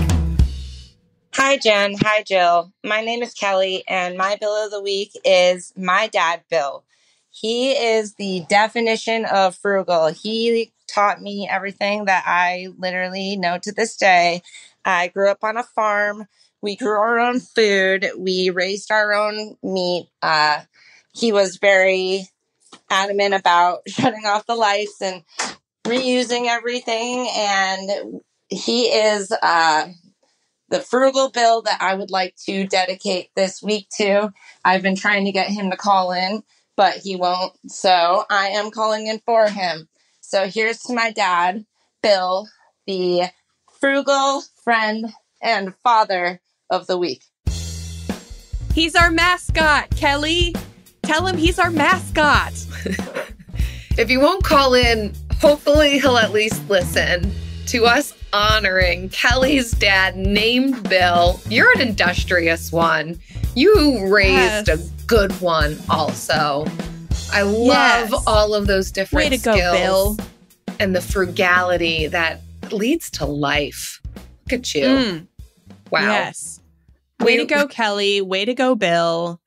Hi, Jen. Hi, Jill. My name is Kelly, and my Bill of the Week is my dad, Bill. He is the definition of frugal. He taught me everything that I literally know to this day. I grew up on a farm. We grew our own food. We raised our own meat. He was very adamant about shutting off the lights and reusing everything. And he is the frugal Bill that I would like to dedicate this week to. I've been trying to get him to call in, but he won't. So I am calling in for him. So here's to my dad, Bill, the frugal friend and father of the week. He's our mascot, Kelly. Tell him he's our mascot. If you won't call in, hopefully he'll at least listen to us honoring Kelly's dad named Bill. You're an industrious one. You raised a good one also. I love all of those different Way to skills. go, Bill. And the frugality that leads to life. Look at you. Wow. Yes. Way to go, Kelly. Way to go, Bill.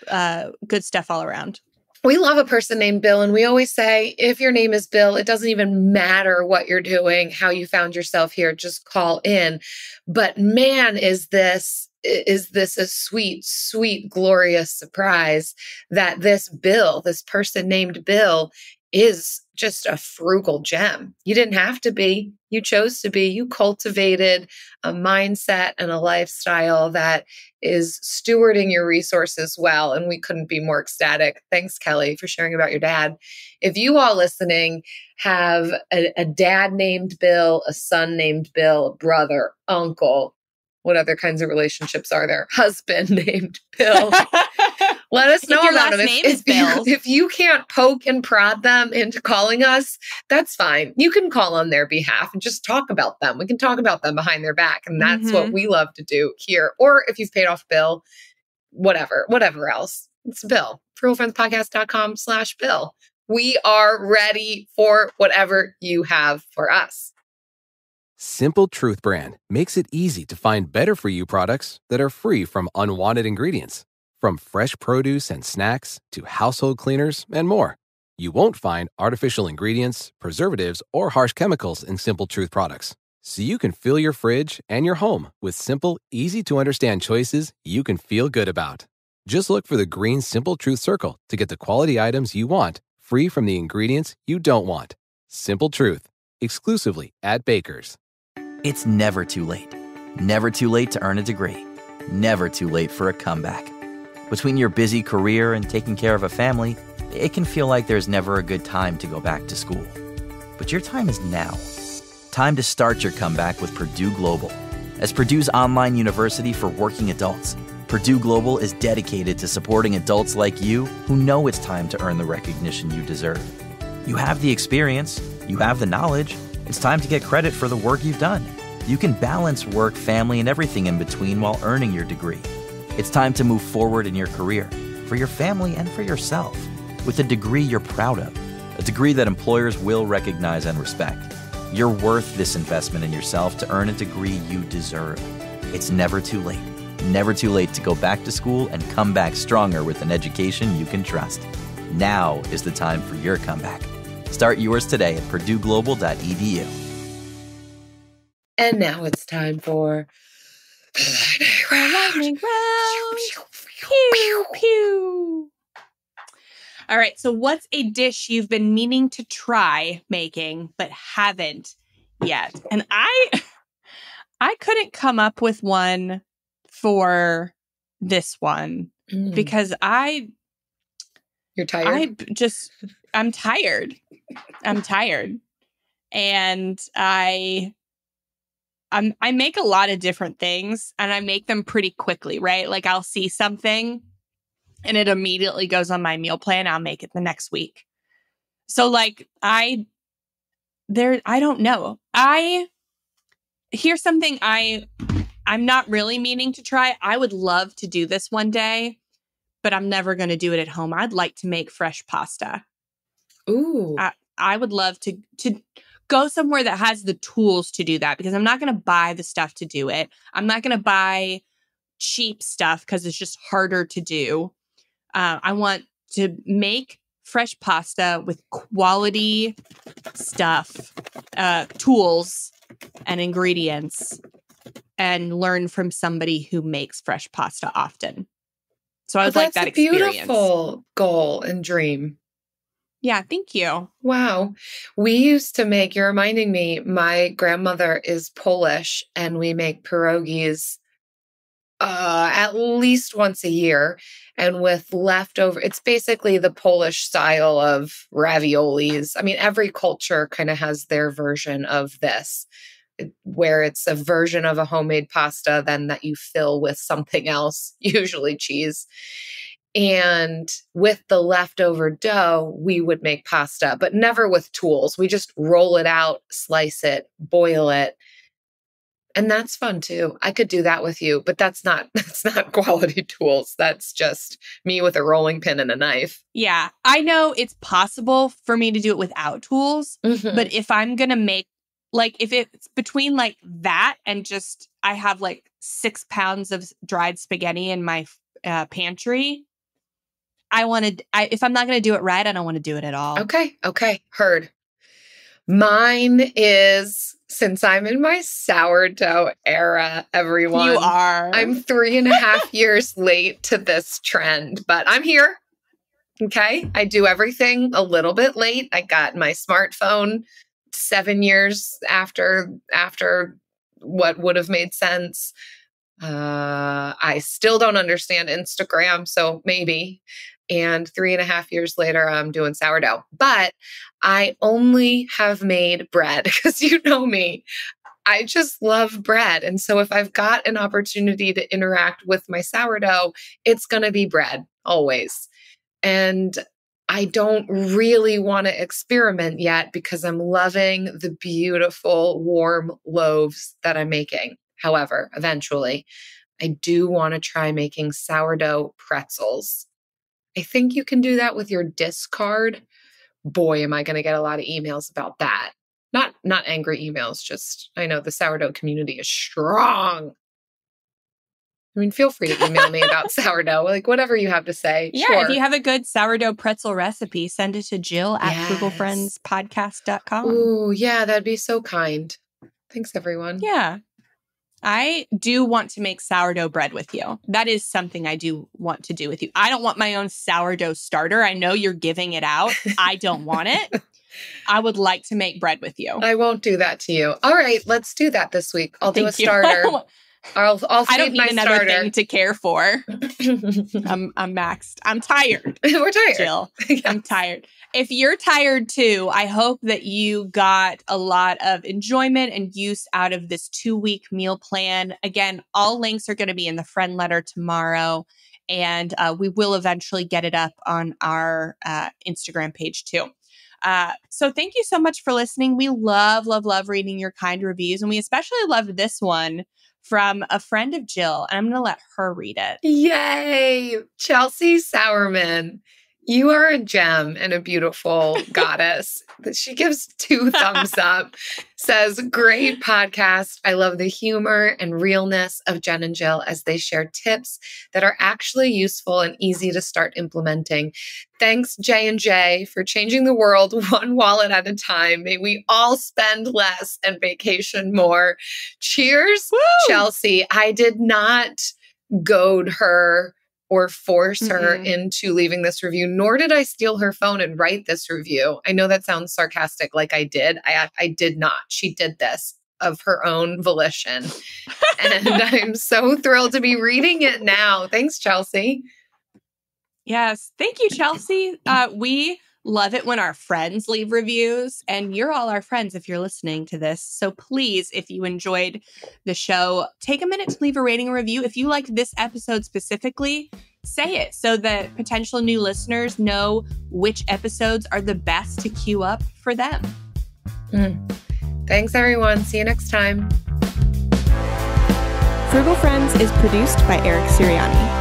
Good stuff all around. We love a person named Bill, and we always say, if your name is Bill, it doesn't even matter what you're doing, how you found yourself here, just call in. But man, is this is this a sweet, sweet, glorious surprise that this Bill, this person named Bill, is just a frugal gem. You didn't have to be. You chose to be. You cultivated a mindset and a lifestyle that is stewarding your resources well. And we couldn't be more ecstatic. Thanks, Kelly, for sharing about your dad. If you all listening have a dad named Bill, a son named Bill, a brother, uncle, what other kinds of relationships are there? Husband named Bill. Let us know about them. If you can't poke and prod them into calling us, that's fine. You can call on their behalf and just talk about them. We can talk about them behind their back. And that's what we love to do here. Or if you've paid off Bill, whatever else. It's Bill. frugalfriendspodcast.com/Bill. We are ready for whatever you have for us. Simple Truth brand makes it easy to find better-for-you products that are free from unwanted ingredients. From fresh produce and snacks to household cleaners and more. You won't find artificial ingredients, preservatives, or harsh chemicals in Simple Truth products. So you can fill your fridge and your home with simple, easy-to-understand choices you can feel good about. Just look for the green Simple Truth circle to get the quality items you want, free from the ingredients you don't want. Simple Truth, exclusively at Baker's. It's never too late. Never too late to earn a degree. Never too late for a comeback. Between your busy career and taking care of a family, it can feel like there's never a good time to go back to school. But your time is now. Time to start your comeback with Purdue Global. As Purdue's online university for working adults, Purdue Global is dedicated to supporting adults like you who know it's time to earn the recognition you deserve. You have the experience, you have the knowledge, it's time to get credit for the work you've done. You can balance work, family, and everything in between while earning your degree. It's time to move forward in your career, for your family and for yourself, with a degree you're proud of, a degree that employers will recognize and respect. You're worth this investment in yourself to earn a degree you deserve. It's never too late. Never too late to go back to school and come back stronger with an education you can trust. Now is the time for your comeback. Start yours today at purdueglobal.edu. And now it's time for Lightning round. Pew, pew. All right. So what's a dish you've been meaning to try making, but haven't yet? And I couldn't come up with one for this one because You're tired? I'm tired. I'm tired. And I make a lot of different things and I make them pretty quickly, right? Like I'll see something and it immediately goes on my meal plan. I'll make it the next week. So like I don't know. Here's something I'm not really meaning to try. I would love to do this one day, but I'm never going to do it at home. I'd like to make fresh pasta. Ooh. I would love to go somewhere that has the tools to do that because I'm not going to buy the stuff to do it. I'm not going to buy cheap stuff because it's just harder to do. I want to make fresh pasta with quality stuff, tools and ingredients, and learn from somebody who makes fresh pasta often. So I would like that experience. That's a beautiful goal and dream. Yeah, thank you. Wow. We used to make, you're reminding me, my grandmother is Polish and we make pierogies at least once a year. And with leftover, it's basically the Polish style of raviolis. I mean, every culture kind of has their version of this, where it's a version of a homemade pasta then that you fill with something else, usually cheese. And with the leftover dough, we would make pasta, but never with tools. We just roll it out, slice it, boil it. And that's fun too. I could do that with you, but that's not quality tools. That's just me with a rolling pin and a knife. Yeah, I know it's possible for me to do it without tools, but if I'm going to make, like, if it's between like that and just, I have like 6 pounds of dried spaghetti in my pantry, if I'm not going to do it right, I don't want to do it at all. Okay. Heard. Mine is, since I'm in my sourdough era, everyone. You are. I'm 3.5 years late to this trend, but I'm here. Okay. I do everything a little bit late. I got my smartphone 7 years after what would have made sense. I still don't understand Instagram, so maybe. And 3.5 years later, I'm doing sourdough. But I only have made bread because you know me. I just love bread. And so if I've got an opportunity to interact with my sourdough, it's going to be bread always. And I don't really want to experiment yet because I'm loving the beautiful warm loaves that I'm making. However, eventually, I do want to try making sourdough pretzels. I think you can do that with your discard. Boy, am I going to get a lot of emails about that. Not angry emails, just I know the sourdough community is strong. I mean, feel free to email me about sourdough, like whatever you have to say. Yeah, sure. if you have a good sourdough pretzel recipe, send it to Jill at frugalfriendspodcast.com. Ooh, yeah, that'd be so kind. Thanks, everyone. Yeah. I do want to make sourdough bread with you. That is something I do want to do with you. I don't want my own sourdough starter. I know you're giving it out. I don't want it. I would like to make bread with you. I won't do that to you. All right, let's do that this week. I'll do a starter. I'll feed I don't need my another starter. thing to care for. I'm maxed. I'm tired. We're tired. Jill. Yes. I'm tired. If you're tired too, I hope that you got a lot of enjoyment and use out of this 2-week meal plan. Again, all links are going to be in the friend letter tomorrow, and we will eventually get it up on our Instagram page too. So thank you so much for listening. We love reading your kind reviews, and we especially loved this one from a friend of Jill, and I'm going to let her read it. Yay! Chelsea Sourman. You are a gem and a beautiful goddess. She gives 2 thumbs up. Says, great podcast. I love the humor and realness of Jen and Jill as they share tips that are actually useful and easy to start implementing. Thanks, J&J, for changing the world one wallet at a time. May we all spend less and vacation more. Cheers, Woo! Chelsea. I did not goad her or force her into leaving this review, nor did I steal her phone and write this review. I know that sounds sarcastic, like I did. I did not. She did this of her own volition. And I'm so thrilled to be reading it now. Thanks, Chelsea. Yes. Thank you, Chelsea. We love it when our friends leave reviews, and you're all our friends if you're listening to this. So please, if you enjoyed the show, take a minute to leave a rating or review. If you liked this episode specifically, say it so that potential new listeners know which episodes are the best to queue up for them. Thanks, everyone. See you next time. Frugal Friends is produced by Eric Siriani.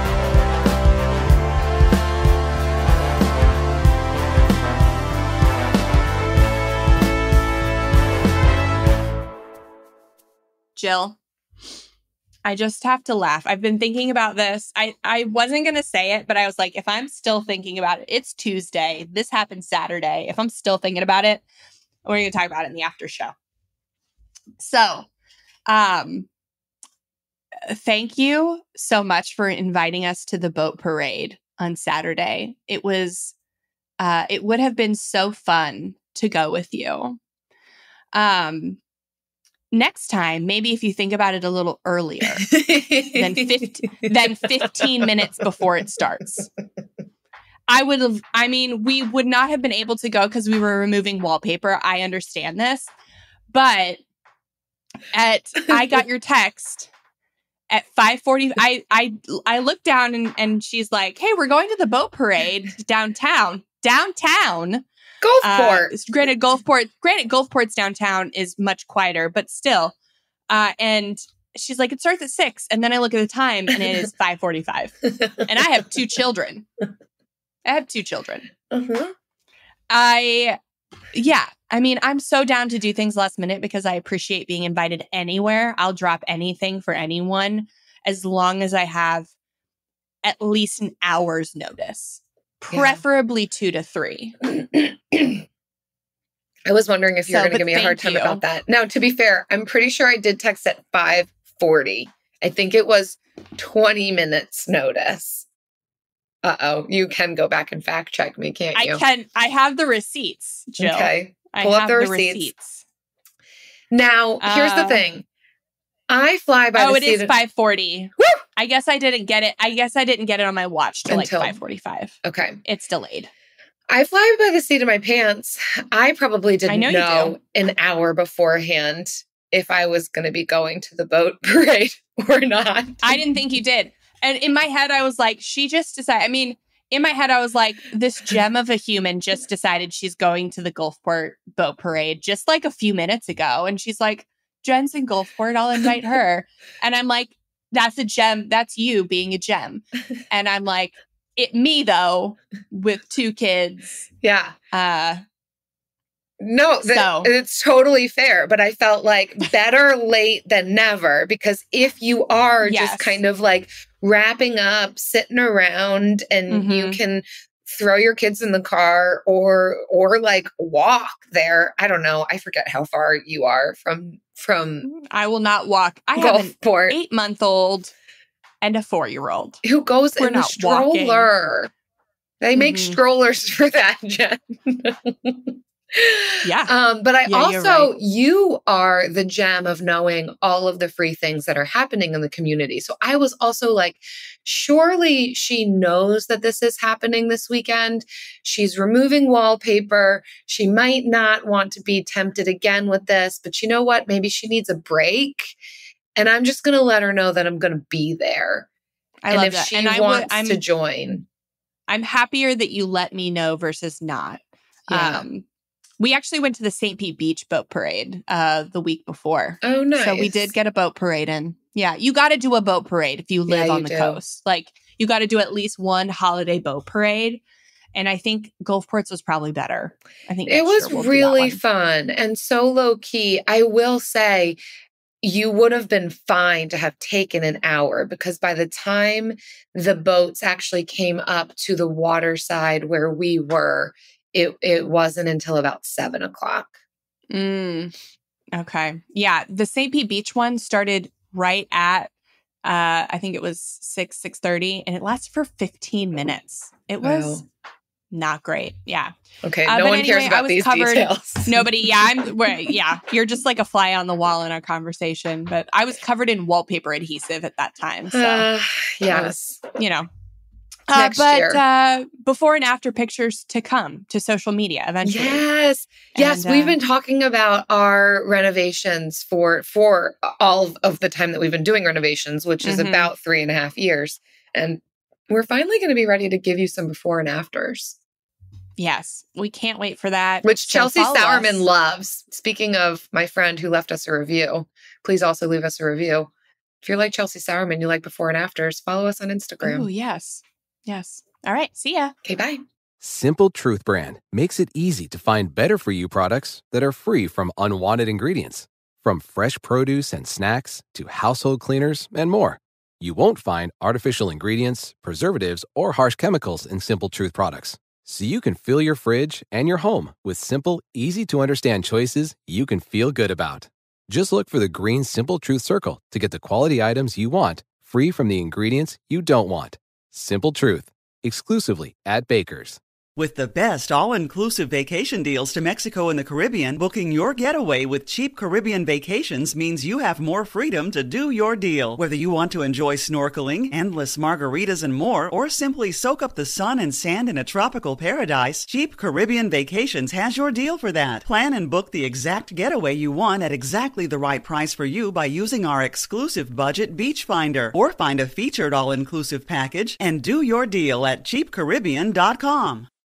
Jill, I just have to laugh. I've been thinking about this. I wasn't going to say it, but I was like, if I'm still thinking about it, it's Tuesday. This happened Saturday. If I'm still thinking about it, we're going to talk about it in the after show. So, thank you so much for inviting us to the boat parade on Saturday. It would have been so fun to go with you. Next time, maybe if you think about it a little earlier than 15 minutes before it starts. We would not have been able to go because we were removing wallpaper. I understand this. But I got your text at 5:40. I looked down and she's like, hey, we're going to the boat parade downtown. Gulfport. Granted, Gulfport's downtown is much quieter, but still. And she's like, it starts at 6. And then I look at the time and it is 5:45. And I have 2 children. Uh-huh. I'm so down to do things last minute because I appreciate being invited anywhere. I'll drop anything for anyone as long as I have at least an hour's notice. Preferably 2 to 3. I was wondering if you were going to but give me a hard thank time you. about that. Now, to be fair, I'm pretty sure I did text at 5:40. I think it was 20 minutes notice. Uh-oh. You can go back and fact check me, can't you? I can. I have the receipts, Jill. Okay. I Pull up have the the receipts. Now, here's the thing. I fly by the Oh, it seat is of... 5:40. Woo! I guess I didn't get it. I guess I didn't get it on my watch till like 5:45. Okay. It's delayed. I fly by the seat of my pants. I probably didn't know you know an hour beforehand if I was going to be going to the boat parade or not. I didn't think you did. And in my head, I was like, she just decided. I mean, in my head, I was like, this gem of a human just decided she's going to the Gulfport boat parade just like a few minutes ago. And she's like, Jen's in Gulfport, I'll invite her. And I'm like, that's a gem. That's you being a gem. And I'm like, me though, with 2 kids. Yeah. No, it's totally fair. But I felt like better late than never, because if you are just kind of like wrapping up, sitting around, and you can throw your kids in the car or like walk there. I don't know. I forget how far you are from I will not walk. I have an 8-month-old and a 4-year-old who goes in the stroller. Walking. They make strollers for that, Jen. Yeah. But I also, right. You are the gem of knowing all of the free things that are happening in the community. So I was also like, surely she knows that this is happening this weekend. She's removing wallpaper. She might not want to be tempted again with this, but you know what? Maybe she needs a break. And I'm just going to let her know that I'm going to be there. I love if that. she and wants to join. I'm happier that you let me know versus not. Yeah. We actually went to the St. Pete Beach boat parade the week before. Oh, nice. So we did get a boat parade in. Yeah, you got to do a boat parade if you live on the coast. Like, you got to do at least one holiday boat parade. And I think Gulfport's was probably better. I think it was really fun and so low key. I will say, you would have been fine to have taken an hour, because by the time the boats actually came up to the water side where we were, it wasn't until about 7:00. Okay. Yeah. The St. Pete Beach one started right at, I think it was 6:30, and it lasted for 15 minutes. It was not great. Yeah. Okay. No one cares about these details. Nobody. Yeah. You're just like a fly on the wall in our conversation, but I was covered in wallpaper adhesive at that time. So yes. Next year. Before and after pictures to come to social media eventually. Yes. Yes. We've been talking about our renovations for all of the time that we've been doing renovations, which is about 3.5 years. And we're finally going to be ready to give you some before and afters. Yes. We can't wait for that. Which Chelsea Sowerman loves. Speaking of my friend who left us a review, please also leave us a review. If you're like Chelsea Sowerman, you like before and afters, follow us on Instagram. Oh, yes. Yes. All right. See ya. Okay, bye. Simple Truth brand makes it easy to find better for you products that are free from unwanted ingredients. From fresh produce and snacks to household cleaners and more. You won't find artificial ingredients, preservatives, or harsh chemicals in Simple Truth products. So you can fill your fridge and your home with simple, easy-to-understand choices you can feel good about. Just look for the green Simple Truth circle to get the quality items you want, free from the ingredients you don't want. Simple Truth, exclusively at Baker's. With the best all-inclusive vacation deals to Mexico and the Caribbean, booking your getaway with Cheap Caribbean Vacations means you have more freedom to do your deal. Whether you want to enjoy snorkeling, endless margaritas and more, or simply soak up the sun and sand in a tropical paradise, Cheap Caribbean Vacations has your deal for that. Plan and book the exact getaway you want at exactly the right price for you by using our exclusive budget Beach Finder, or find a featured all-inclusive package and do your deal at cheapcaribbean.com.